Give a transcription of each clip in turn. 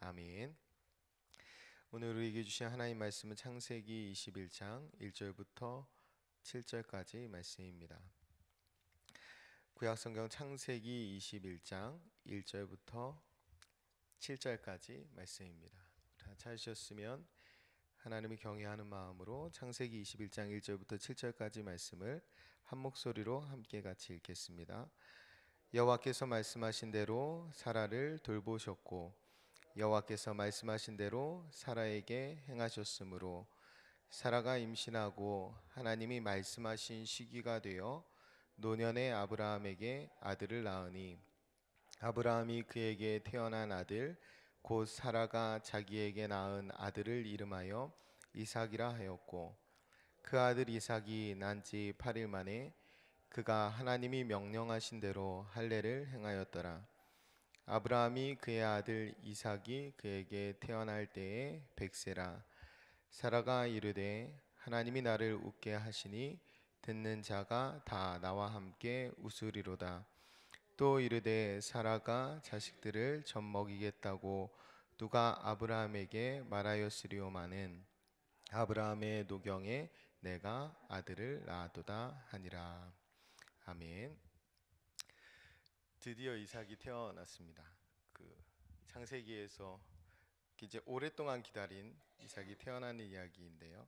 아멘. 오늘 우리에게 주신 하나님 말씀은 창세기 21장 1절부터 7절까지 말씀입니다. 구약성경 창세기 21장 1절부터 7절까지 말씀입니다. 다 찾으셨으면 하나님을 경외하는 마음으로 창세기 21장 1절부터 7절까지 말씀을 한 목소리로 함께 같이 읽겠습니다. 여호와께서 말씀하신 대로 사라를 돌보셨고 여호와께서 말씀하신 대로 사라에게 행하셨으므로 사라가 임신하고 하나님이 말씀하신 시기가 되어 노년의 아브라함에게 아들을 낳으니 아브라함이 그에게 태어난 아들 곧 사라가 자기에게 낳은 아들을 이름하여 이삭이라 하였고 그 아들 이삭이 난 지 8일 만에 그가 하나님이 명령하신 대로 할례를 행하였더라. 아브라함이 그의 아들 이삭이 그에게 태어날 때에 100세라. 사라가 이르되 하나님이 나를 웃게 하시니 듣는 자가 다 나와 함께 웃으리로다. 또 이르되 사라가 자식들을 젖 먹이겠다고 누가 아브라함에게 말하였으리오마는 아브라함의 노경에 내가 아들을 낳았도다 하니라. 아멘. 드디어 이삭이 태어났습니다. 그 창세기에서 이제 오랫동안 기다린 이삭이 태어나는 이야기인데요.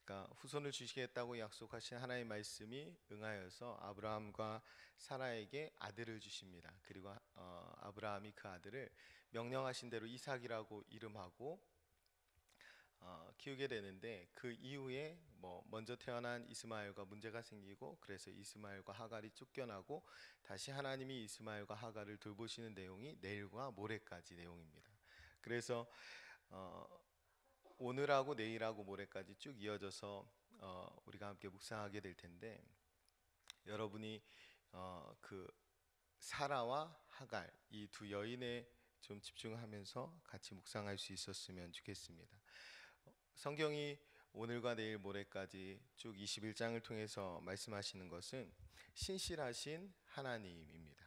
그러니까 후손을 주시겠다고 약속하신 하나님의 말씀이 응하여서 아브라함과 사라에게 아들을 주십니다. 그리고 아브라함이 그 아들을 명령하신 대로 이삭이라고 이름하고 키우게 되는데 그 이후에 먼저 태어난 이스마엘과 문제가 생기고 그래서 이스마엘과 하갈이 쫓겨나고 다시 하나님이 이스마엘과 하갈을 돌보시는 내용이 내일과 모레까지 내용입니다. 그래서 오늘하고 내일하고 모레까지 쭉 이어져서 우리가 함께 묵상하게 될 텐데 여러분이 그 사라와 하갈 이 두 여인에 좀 집중하면서 같이 묵상할 수 있었으면 좋겠습니다. 성경이 오늘과 내일 모레까지 쭉 21장을 통해서 말씀하시는 것은 신실하신 하나님입니다.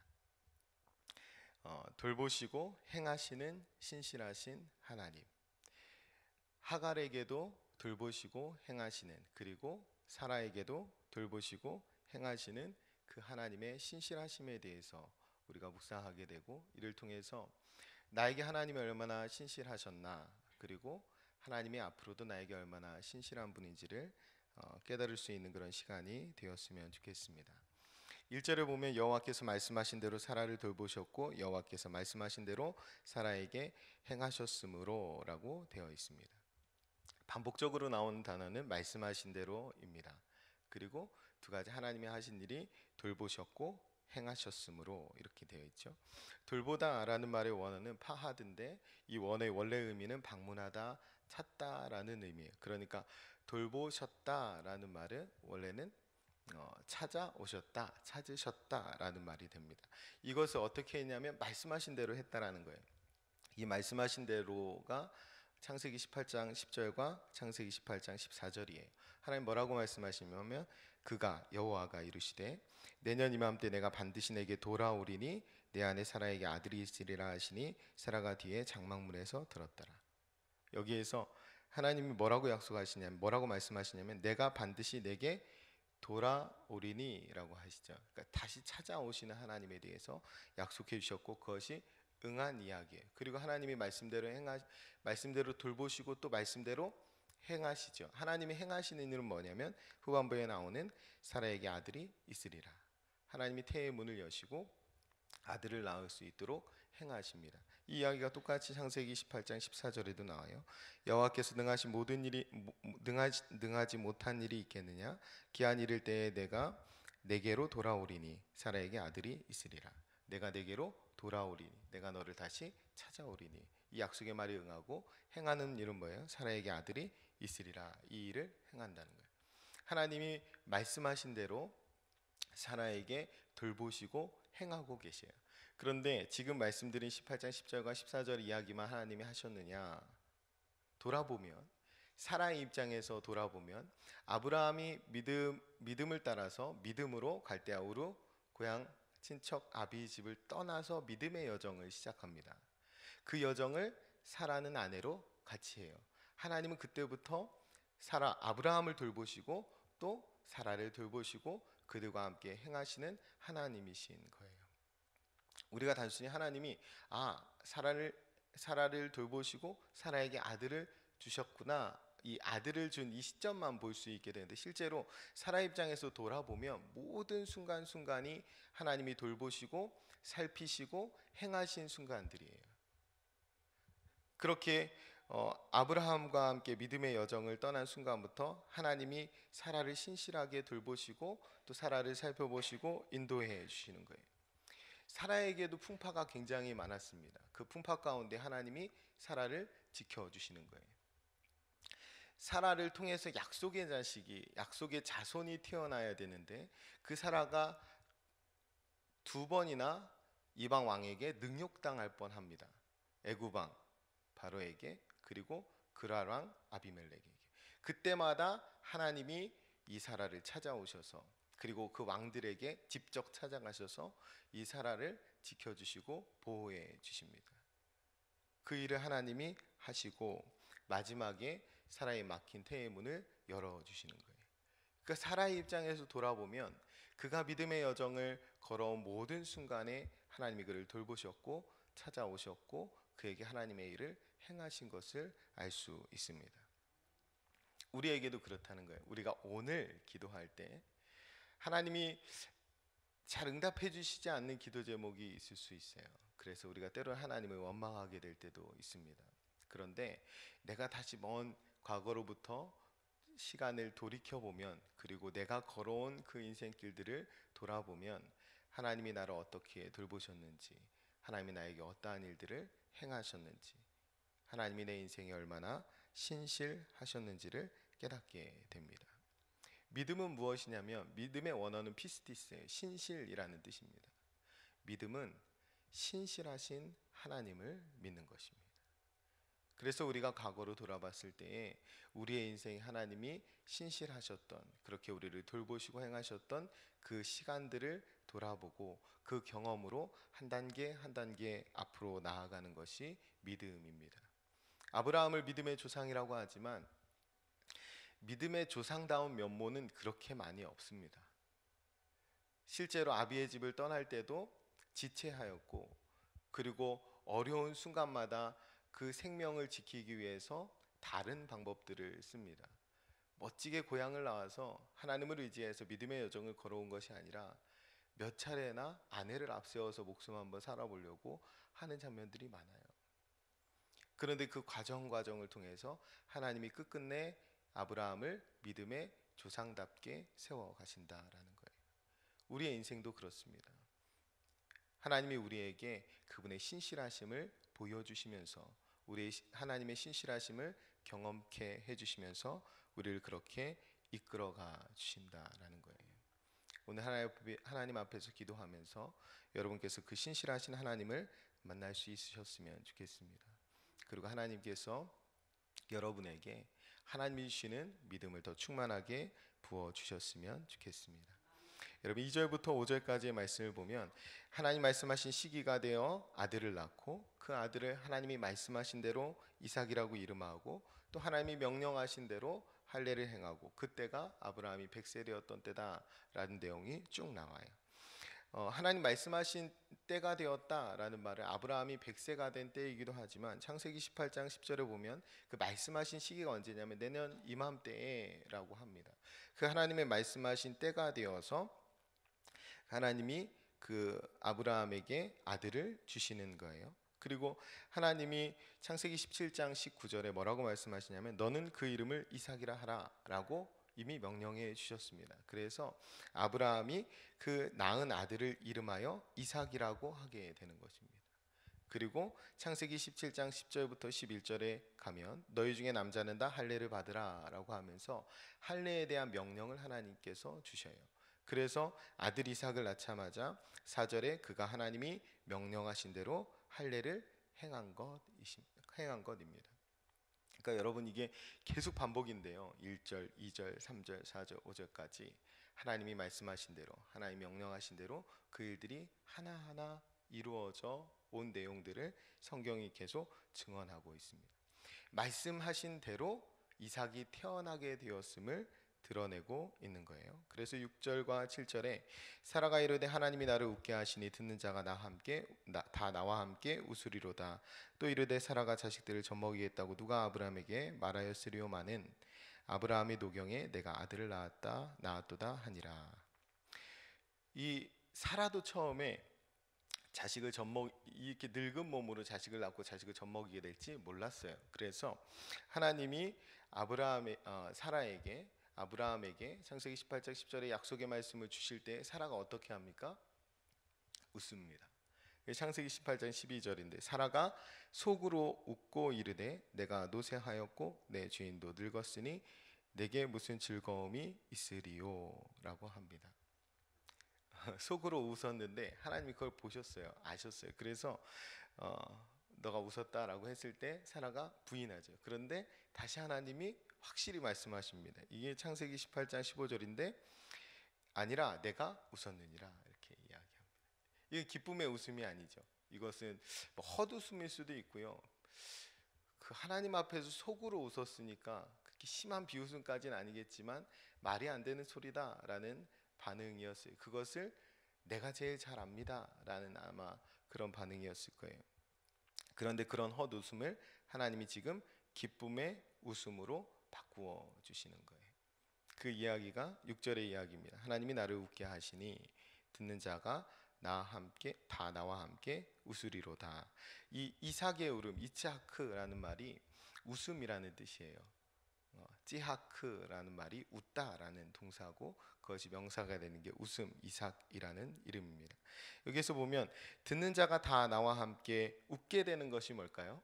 돌보시고 행하시는 신실하신 하나님. 하갈에게도 돌보시고 행하시는 그리고 사라에게도 돌보시고 행하시는 그 하나님의 신실하심에 대해서 우리가 묵상하게 되고 이를 통해서 나에게 하나님이 얼마나 신실하셨나 그리고 하나님이 앞으로도 나에게 얼마나 신실한 분인지를 깨달을 수 있는 그런 시간이 되었으면 좋겠습니다. 1절을 보면 여호와께서 말씀하신 대로 사라를 돌보셨고 여호와께서 말씀하신 대로 사라에게 행하셨으므로 라고 되어 있습니다. 반복적으로 나오는 단어는 말씀하신 대로입니다. 그리고 두 가지 하나님이 하신 일이 돌보셨고 행하셨으므로 이렇게 되어 있죠. 돌보다라는 말의 원어는 파하드인데 이 원어의 원래 의미는 방문하다, 찾다라는 의미예요. 그러니까 돌보셨다라는 말은 원래는 찾아오셨다, 찾으셨다라는 말이 됩니다. 이것을 어떻게 했냐면 말씀하신 대로 했다라는 거예요. 이 말씀하신 대로가 창세기 18장 10절과 창세기 18장 14절이에요. 하나님 뭐라고 말씀하시냐면 그가 여호와가 이르시되 내년 이맘때 내가 반드시 내게 돌아오리니 내 안에 사라에게 아들이 있으리라 하시니 사라가 뒤에 장막문에서 들었더라. 여기에서 하나님이 뭐라고 약속하시냐면 뭐라고 말씀하시냐면 내가 반드시 내게 돌아오리니 라고 하시죠. 그러니까 다시 찾아오시는 하나님에 대해서 약속해 주셨고 그것이 응한 이야기예요. 그리고 하나님이 말씀대로 돌보시고 또 말씀대로 행하시죠. 하나님이 행하시는 일은 뭐냐면 후반부에 나오는 사라에게 아들이 있으리라. 하나님이 태의 문을 여시고 아들을 낳을 수 있도록 행하십니다. 이 이야기가 똑같이 창세기 18장 14절에도 나와요. 여호와께서 능하지 못한 일이 있겠느냐? 기한 이를 때에 내가 내게로 돌아오리니 사라에게 아들이 있으리라. 내가 내게로 돌아오리니 내가 너를 다시 찾아오리니 이 약속의 말이 응하고 행하는 일은 뭐예요? 사라에게 아들이 있으리라. 이 일을 행한다는 거예요. 하나님이 말씀하신 대로 사라에게 돌보시고 행하고 계세요. 그런데 지금 말씀드린 18장 10절과 14절 이야기만 하나님이 하셨느냐? 돌아보면 사라의 입장에서 돌아보면 아브라함이 믿음을 따라서 믿음으로 갈대아 우르 고향 친척 아비의 집을 떠나서 믿음의 여정을 시작합니다. 그 여정을 사라는 아내로 같이 해요. 하나님은 그때부터 아브라함을 돌보시고 또 사라를 돌보시고 그들과 함께 행하시는 하나님이신 거예요. 우리가 단순히 하나님이 사라를 돌보시고 사라에게 아들을 주셨구나, 이 아들을 준 이 시점만 볼 수 있게 되는데, 실제로 사라 입장에서 돌아보면 모든 순간순간이 하나님이 돌보시고 살피시고 행하신 순간들이에요. 그렇게 아브라함과 함께 믿음의 여정을 떠난 순간부터 하나님이 사라를 신실하게 돌보시고 또 사라를 살펴보시고 인도해 주시는 거예요. 사라에게도 풍파가 굉장히 많았습니다. 그 풍파 가운데 하나님이 사라를 지켜주시는 거예요. 사라를 통해서 약속의 자손이 태어나야 되는데, 그 사라가 두 번이나 이방 왕에게 능욕당할 뻔합니다. 애굽 왕 바로에게, 그리고 그랄 왕 아비멜렉에게. 그때마다 하나님이 이 사라를 찾아오셔서, 그리고 그 왕들에게 직접 찾아가셔서 이 사라를 지켜주시고 보호해 주십니다. 그 일을 하나님이 하시고 마지막에 사라에 막힌 태의 문을 열어주시는 거예요. 그러니까 사라의 입장에서 돌아보면 그가 믿음의 여정을 걸어온 모든 순간에 하나님이 그를 돌보셨고 찾아오셨고 그에게 하나님의 일을 행하신 것을 알 수 있습니다. 우리에게도 그렇다는 거예요. 우리가 오늘 기도할 때 하나님이 잘 응답해 주시지 않는 기도 제목이 있을 수 있어요. 그래서 우리가 때로는 하나님을 원망하게 될 때도 있습니다. 그런데 내가 다시 먼 과거로부터 시간을 돌이켜보면, 그리고 내가 걸어온 그 인생길들을 돌아보면 하나님이 나를 어떻게 돌보셨는지, 하나님이 나에게 어떠한 일들을 행하셨는지, 하나님이 내 인생에 얼마나 신실하셨는지를 깨닫게 됩니다. 믿음은 무엇이냐면, 믿음의 원어는 피스티스예요. 신실이라는 뜻입니다. 믿음은 신실하신 하나님을 믿는 것입니다. 그래서 우리가 과거로 돌아봤을 때에 우리의 인생에 하나님이 신실하셨던, 그렇게 우리를 돌보시고 행하셨던 그 시간들을 돌아보고 그 경험으로 한 단계 한 단계 앞으로 나아가는 것이 믿음입니다. 아브라함을 믿음의 조상이라고 하지만 믿음의 조상다운 면모는 그렇게 많이 없습니다. 실제로 아비의 집을 떠날 때도 지체하였고, 그리고 어려운 순간마다 그 생명을 지키기 위해서 다른 방법들을 씁니다. 멋지게 고향을 나와서 하나님을 의지해서 믿음의 여정을 걸어온 것이 아니라 몇 차례나 아내를 앞세워서 목숨 한번 살아보려고 하는 장면들이 많아요. 그런데 그 과정을 통해서 하나님이 끝끝내 아브라함을 믿음의 조상답게 세워 가신다라는 거예요. 우리의 인생도 그렇습니다. 하나님이 우리에게 그분의 신실하심을 보여주시면서 우리의 하나님의 신실하심을 경험케 해주시면서 우리를 그렇게 이끌어가 주신다라는 거예요. 오늘 하나님 앞에서 기도하면서 여러분께서 그 신실하신 하나님을 만날 수 있으셨으면 좋겠습니다. 그리고 하나님께서 여러분에게 하나님이 주시는 믿음을 더 충만하게 부어주셨으면 좋겠습니다. 여러분 2절부터 5절까지의 말씀을 보면 하나님 말씀하신 시기가 되어 아들을 낳고 그 아들을 하나님이 말씀하신 대로 이삭이라고 이름하고 또 하나님이 명령하신 대로 할례를 행하고 그때가 아브라함이 100세 되었던 때다라는 내용이 쭉 나와요. 하나님 말씀하신 때가 되었다라는 말을 아브라함이 100세가 된 때이기도 하지만 창세기 18장 10절에 보면 그 말씀하신 시기가 언제냐면 내년 이맘때라고 합니다. 그 하나님의 말씀하신 때가 되어서 하나님이 그 아브라함에게 아들을 주시는 거예요. 그리고 하나님이 창세기 17장 19절에 뭐라고 말씀하시냐면 너는 그 이름을 이삭이라 하라 라고 이미 명령해 주셨습니다. 그래서 아브라함이 그 낳은 아들을 이름하여 이삭이라고 하게 되는 것입니다. 그리고 창세기 17장 10절부터 11절에 가면 너희 중에 남자는 다 할례를 받으라 라고 하면서 할례에 대한 명령을 하나님께서 주셔요. 그래서 아들 이삭을 낳자마자 4절에 그가 하나님이 명령하신 대로 할례를 행한 것입니다. 그러니까 여러분 이게 계속 반복인데요. 1절, 2절, 3절, 4절, 5절까지 하나님이 말씀하신 대로 하나님이 명령하신 대로 그 일들이 하나하나 이루어져 온 내용들을 성경이 계속 증언하고 있습니다. 말씀하신 대로 이삭이 태어나게 되었음을 드러내고 있는 거예요. 그래서 6절과 7절에 사라가 이르되 하나님이 나를 웃게 하시니 듣는 자가 다 나와 함께 웃으리로다. 또 이르되 사라가 자식들을 젖먹이겠다고 누가 아브라함에게 말하였으리오마는 아브라함의 노경에 내가 아들을 낳았도다 하니라. 이 사라도 처음에 자식을 이렇게 늙은 몸으로 자식을 낳고 자식을 젖먹이게 될지 몰랐어요. 그래서 하나님이 아브라함에게 창세기 18장 10절에 약속의 말씀을 주실 때 사라가 어떻게 합니까? 웃습니다. 창세기 18장 12절인데 사라가 속으로 웃고 이르되 내가 노쇠하였고 내 주인도 늙었으니 내게 무슨 즐거움이 있으리요 라고 합니다. 속으로 웃었는데 하나님이 그걸 보셨어요. 아셨어요. 그래서 너가 웃었다라고 했을 때 사라가 부인하죠. 그런데 다시 하나님이 확실히 말씀하십니다. 이게 창세기 18장 15절인데 아니라 내가 웃었느니라 이렇게 이야기합니다. 이게 기쁨의 웃음이 아니죠. 이것은 뭐 헛웃음일 수도 있고요. 그 하나님 앞에서 속으로 웃었으니까 그렇게 심한 비웃음까지는 아니겠지만 말이 안 되는 소리다라는 반응이었어요. 그것을 내가 제일 잘 압니다라는 아마 그런 반응이었을 거예요. 그런데 그런 헛웃음을 하나님이 지금 기쁨의 웃음으로 바꾸어 주시는 거예요. 그 이야기가 6절의 이야기입니다. 하나님이 나를 웃게 하시니 듣는 자가 나와 함께 웃으리로다. 이 이삭의 울음, 이츠하크라는 말이 웃음이라는 뜻이에요. 찌하크라는 말이 웃다라는 동사고 그것이 명사가 되는 게 웃음, 이삭이라는 이름입니다. 여기서 보면 듣는 자가 다 나와 함께 웃게 되는 것이 뭘까요?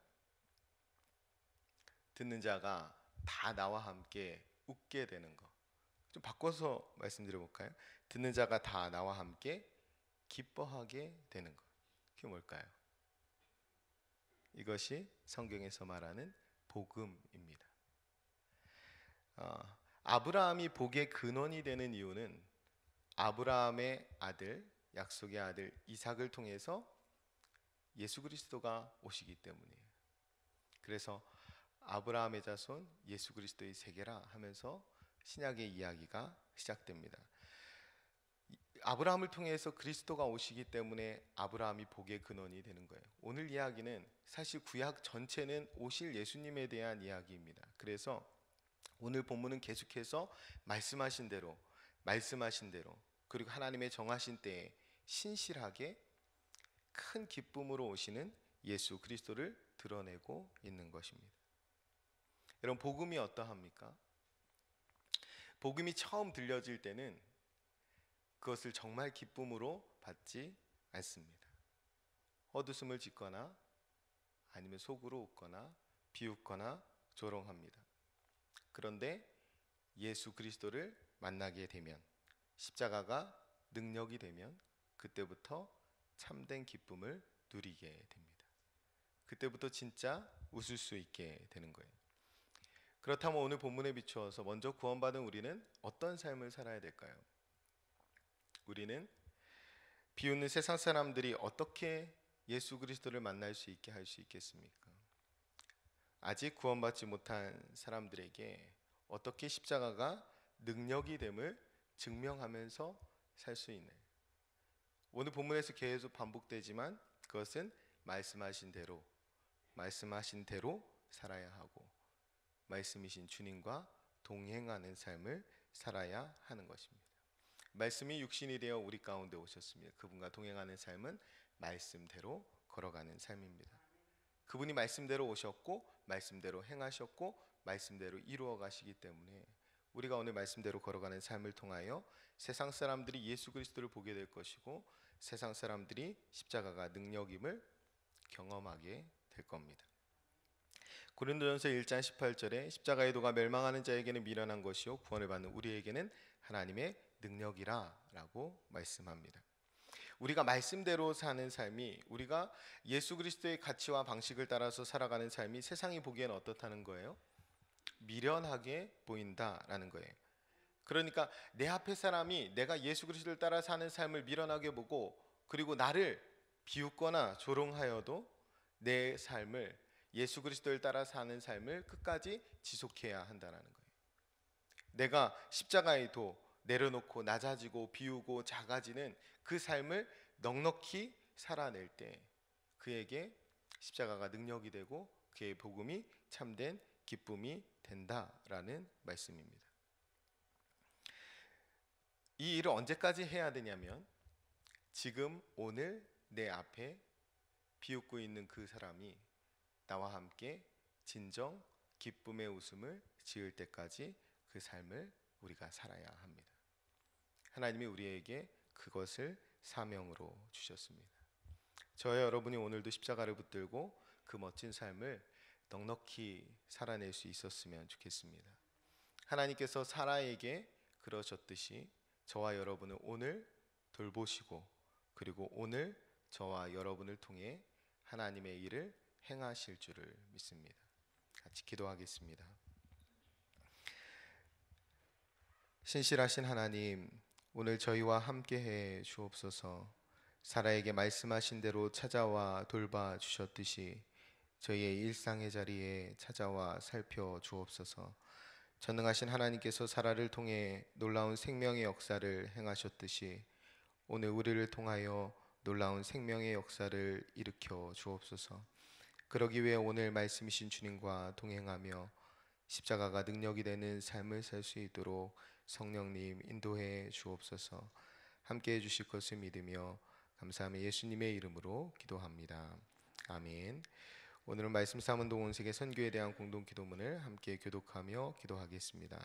듣는 자가 다 나와 함께 웃게 되는 것. 좀 바꿔서 말씀드려 볼까요? 듣는 자가 다 나와 함께 기뻐하게 되는 것. 그게 뭘까요? 이것이 성경에서 말하는 복음입니다. 아브라함이 복의 근원이 되는 이유는 아브라함의 아들, 약속의 아들 이삭을 통해서 예수 그리스도가 오시기 때문이에요. 그래서 아브라함의 자손 예수 그리스도의 세계라 하면서 신약의 이야기가 시작됩니다. 아브라함을 통해서 그리스도가 오시기 때문에 아브라함이 복의 근원이 되는 거예요. 오늘 이야기는 사실 구약 전체는 오실 예수님에 대한 이야기입니다. 그래서 오늘 본문은 계속해서 말씀하신 대로 그리고 하나님의 정하신 때에 신실하게 큰 기쁨으로 오시는 예수 그리스도를 드러내고 있는 것입니다. 여러분, 복음이 어떠합니까? 복음이 처음 들려질 때는 그것을 정말 기쁨으로 받지 않습니다. 헛웃음을 짓거나 아니면 속으로 웃거나 비웃거나 조롱합니다. 그런데 예수 그리스도를 만나게 되면, 십자가가 능력이 되면 그때부터 참된 기쁨을 누리게 됩니다. 그때부터 진짜 웃을 수 있게 되는 거예요. 그렇다면 오늘 본문에 비추어서 먼저 구원받은 우리는 어떤 삶을 살아야 될까요? 우리는 비웃는 세상 사람들이 어떻게 예수 그리스도를 만날 수 있게 할 수 있겠습니까? 아직 구원받지 못한 사람들에게 어떻게 십자가가 능력이 됨을 증명하면서 살 수 있나요? 오늘 본문에서 계속 반복되지만 그것은 말씀하신 대로 살아야 하고 말씀이신 주님과 동행하는 삶을 살아야 하는 것입니다. 말씀이 육신이 되어 우리 가운데 오셨습니다. 그분과 동행하는 삶은 말씀대로 걸어가는 삶입니다. 그분이 말씀대로 오셨고 말씀대로 행하셨고 말씀대로 이루어 가시기 때문에 우리가 오늘 말씀대로 걸어가는 삶을 통하여 세상 사람들이 예수 그리스도를 보게 될 것이고 세상 사람들이 십자가가 능력임을 경험하게 될 겁니다. 고린도전서 1장 18절에 십자가의 도가 멸망하는 자에게는 미련한 것이요 구원을 받는 우리에게는 하나님의 능력이라 라고 말씀합니다. 우리가 말씀대로 사는 삶이, 우리가 예수 그리스도의 가치와 방식을 따라서 살아가는 삶이 세상이 보기에는 어떻다는 거예요? 미련하게 보인다라는 거예요. 그러니까 내 앞에 사람이 내가 예수 그리스도를 따라 사는 삶을 미련하게 보고 그리고 나를 비웃거나 조롱하여도 내 삶을, 예수 그리스도를 따라 사는 삶을 끝까지 지속해야 한다는 거예요. 내가 십자가의 도 내려놓고 낮아지고 비우고 작아지는 그 삶을 넉넉히 살아낼 때 그에게 십자가가 능력이 되고 그의 복음이 참된 기쁨이 된다라는 말씀입니다. 이 일을 언제까지 해야 되냐면 지금 오늘 내 앞에 비웃고 있는 그 사람이 나와 함께 진정 기쁨의 웃음을 지을 때까지 그 삶을 우리가 살아야 합니다. 하나님이 우리에게 그것을 사명으로 주셨습니다. 저와 여러분이 오늘도 십자가를 붙들고 그 멋진 삶을 넉넉히 살아낼 수 있었으면 좋겠습니다. 하나님께서 사라에게 그러셨듯이 저와 여러분을 오늘 돌보시고 그리고 오늘 저와 여러분을 통해 하나님의 일을 행하실 줄을 믿습니다. 같이 기도하겠습니다. 신실하신 하나님, 오늘 저희와 함께해 주옵소서. 사라에게 말씀하신 대로 찾아와 돌봐 주셨듯이 저희의 일상의 자리에 찾아와 살펴 주옵소서. 전능하신 하나님께서 사라를 통해 놀라운 생명의 역사를 행하셨듯이 오늘 우리를 통하여 놀라운 생명의 역사를 일으켜 주옵소서. 그러기 위해 오늘 말씀이신 주님과 동행하며 십자가가 능력이 되는 삶을 살 수 있도록 성령님 인도해 주옵소서. 함께해 주실 것을 믿으며 감사하며 예수님의 이름으로 기도합니다. 아멘. 오늘은 말씀 삼운동 온세계 선교에 대한 공동 기도문을 함께 교독하며 기도하겠습니다.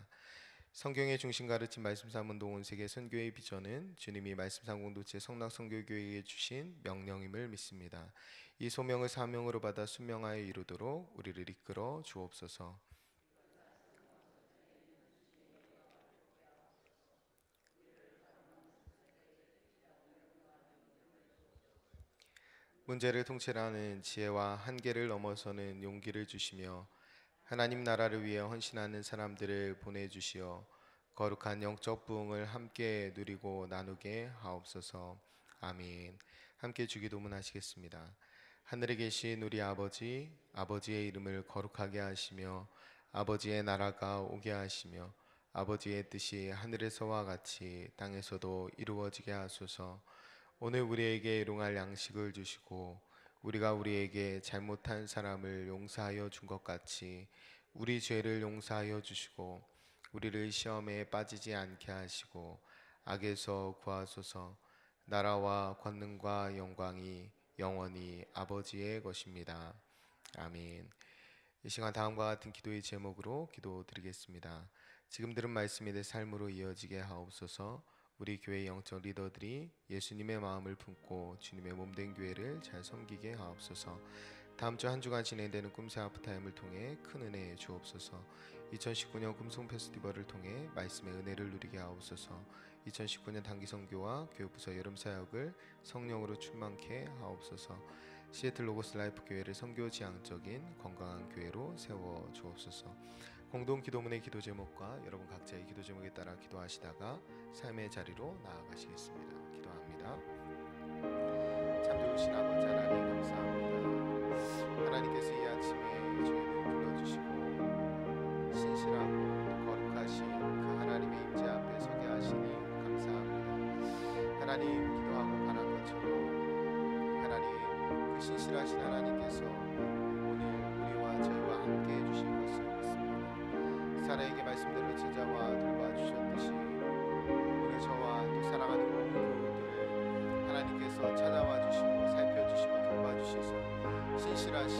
성경의 중심 가르침 말씀 삼운동 온세계 선교의 비전은 주님이 말씀 삼공동체 성락선교교회에 주신 명령임을 믿습니다. 이 소명을 사명으로 받아 순명하여 이루도록 우리를 이끌어 주옵소서. 문제를 통찰하는 지혜와 한계를 넘어서는 용기를 주시며 하나님 나라를 위해 헌신하는 사람들을 보내주시어 거룩한 영적 부흥을 함께 누리고 나누게 하옵소서. 아멘. 함께 주기도문 하시겠습니다. 하늘에 계신 우리 아버지, 아버지의 이름을 거룩하게 하시며 아버지의 나라가 오게 하시며 아버지의 뜻이 하늘에서와 같이 땅에서도 이루어지게 하소서. 오늘 우리에게 일용할 양식을 주시고 우리가 우리에게 잘못한 사람을 용서하여 준 것 같이 우리 죄를 용서하여 주시고 우리를 시험에 빠지지 않게 하시고 악에서 구하소서. 나라와 권능과 영광이 영원히 아버지의 것입니다. 아멘. 이 시간 다음과 같은 기도의 제목으로 기도드리겠습니다. 지금 들은 말씀이 내 삶으로 이어지게 하옵소서. 우리 교회 영적 리더들이 예수님의 마음을 품고 주님의 몸된 교회를 잘 섬기게 하옵소서. 다음 주 한 주간 진행되는 꿈새 하프타임을 통해 큰 은혜 주옵소서. 2019년 꿈송 페스티벌을 통해 말씀의 은혜를 누리게 하옵소서. 2019년 단기 선교와 교육부서 여름 사역을 성령으로 충만케 하옵소서. 시애틀 로고스 라이프 교회를 선교 지향적인 건강한 교회로 세워 주옵소서. 공동 기도문의 기도 제목과 여러분 각자의 기도 제목에 따라 기도하시다가 삶의 자리로 나아가시겠습니다. 기도합니다. 참 좋으신 아버지 하나님 감사합니다. 하나님께서 이 아침에 저희를 불러주시고 신실하고 거룩하신 그 하나님의 임재 앞에 서게 하시니 감사합니다. 하나님 기도하고 바란 것처럼 하나님 그 신실하신 하나님께서 오늘 우리와 저희와 함께 해주실 것을 사라에게 말씀대로 찾아와 돌봐주셨듯이 오늘 저와 또 사랑하는 모든 교우들을 하나님께서 찾아와 주시고 살펴주시고 돌봐주셔서 신실하신